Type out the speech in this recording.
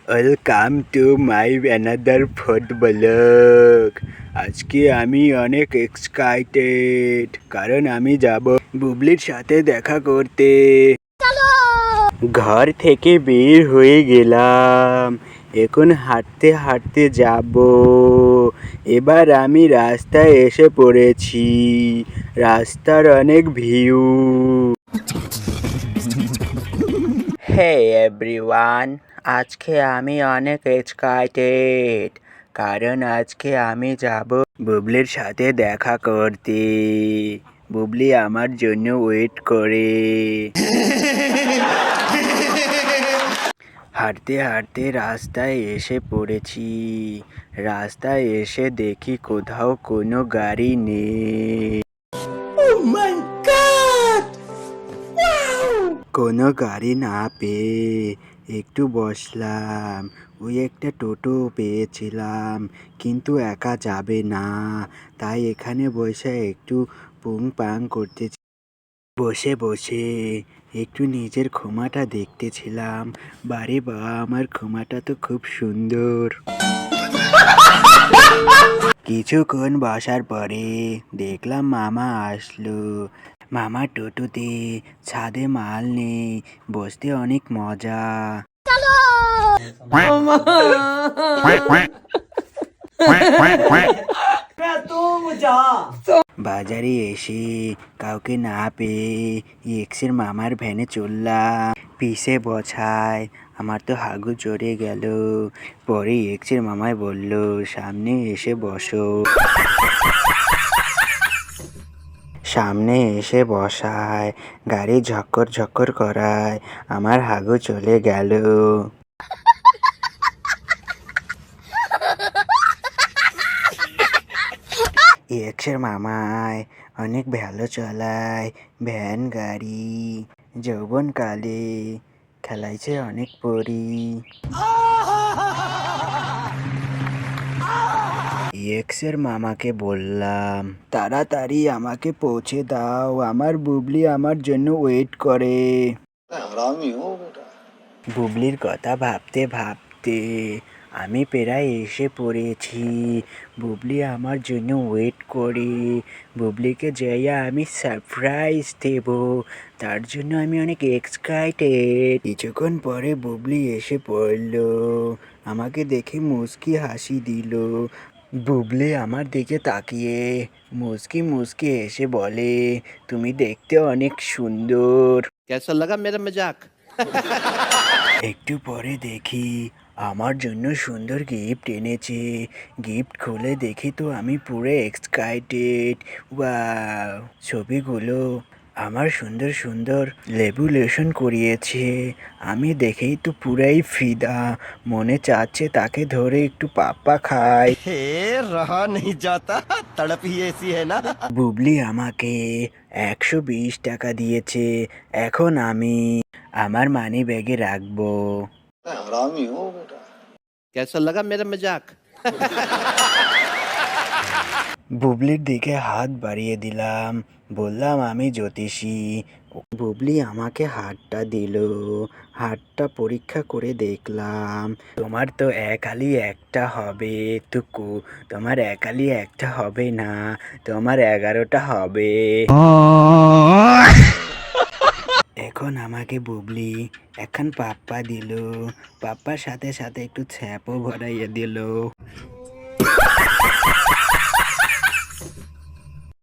Welcome to my another food blog. আজকে আমি অনেক এক্সাইটেড কারণ আমি যাব বুবলির সাথে দেখা করতে। ঘর থেকে বের হয়ে গেলাম, এখন হাঁটতে হাঁটতে যাব। এবার আমি রাস্তায় এসে পড়েছি, রাস্তার অনেক ভিউ। হে এভরিওয়ান, আজকে আমি অনেক এক্সাইটেড কারণ আজকে আমি যাব বুবলির সাথে দেখা করতে। বুবলি আমার জন্য ওয়েট করে। হাঁটতে হাঁটতে রাস্তায় এসে পড়েছি। রাস্তায় এসে দেখি কোথাও কোনো গাড়ি নেই। কোনো গাড়ি না পেয়ে একটু বসলাম। ওই একটা টোটো পেয়েছিলাম, কিন্তু একা যাবে না, তাই এখানে বসে একটু পুং পাং করতেছি। বসে বসে একটু নিজের ক্ষমাটা দেখতেছিলাম। বারে বা, আমার ক্ষমাটা তো খুব সুন্দর। কিছুক্ষণ বসার পরে দেখলাম মামা আসলো। মামা টোটোতে, ছাদে মাল নেই, বসতে অনেক মজা। বাজারে এসে কাউকে না পেয়ে এক্সের মামার ভ্যানে চললাম। পিছে বসায় আমার তো হাগু চড়ে গেল। পরে এক্সের মামায় বলল, সামনে এসে বসো। সামনে এসে বসায়, গাড়ি ঝক্কর ঝক্কর করায়, আমার হাগু চলে গেল। এক্সের মামায় অনেক ভালো চালায় ভ্যান গাড়ি। যৌবনকালে খেলাইছে অনেক পরি। এক্সের মামাকে বললাম, তাড়াতাড়ি আমাকে পৌঁছে দাও, আমার বুবলি আমার জন্য ওয়েট করে। বুবলির কথা ভাবতে ভাবতে আমি প্রায় এসে পড়েছি। বুবলি আমার জন্য ওয়েট করে। বুবলিকে যাইয়া আমি সারপ্রাইজ দেব, তার জন্য আমি অনেক এক্সাইটেড। কিছুক্ষণ পরে বুবলি এসে পড়ল, আমাকে দেখে মুচকি হাসি দিল। বুবলি আমার দিকে তাকিয়ে মুচকি মুচকি এসে বলে, তুমি দেখতে অনেক সুন্দর। कैसा लगा मेरा मजाक? একটু পরে দেখি আমার জন্য সুন্দর গিফট এনেছে। গিফট খুলে দেখি তো আমি পুরো এক্সাইটেড। ওয়াও, ছবিগুলো আমার সুন্দর সুন্দর লেবুলেশন করিয়েছে। আমি দেখেই তো পুরাই ফিদা, মনে চাচ্ছে তাকে ধরে একটু পাপ্পা খাই। हे रहा नहीं जाता, तड़प ही ऐसी है ना। বুবলি আমাকে 120 টাকা দিয়েছে, এখন আমি আমার মানি ব্যাগে রাখবো। कैसा लगा मेरा मजाक? বুবলির দিকে হাত বাড়িয়ে দিলাম, বললাম আমি জ্যোতিষী। বুবলি আমাকে হাতটা দিল। হাতটা পরীক্ষা করে দেখলাম, তোমার তো একালি একটা হবে টুকু, তোমার একালি একটা হবে না, তোমার 11টা হবে। এখন আমাকে বুবলি এখন পাপ্পা দিল। পাপ্পার সাথে সাথে একটু ছ্যাপও ভরাইয়া দিল।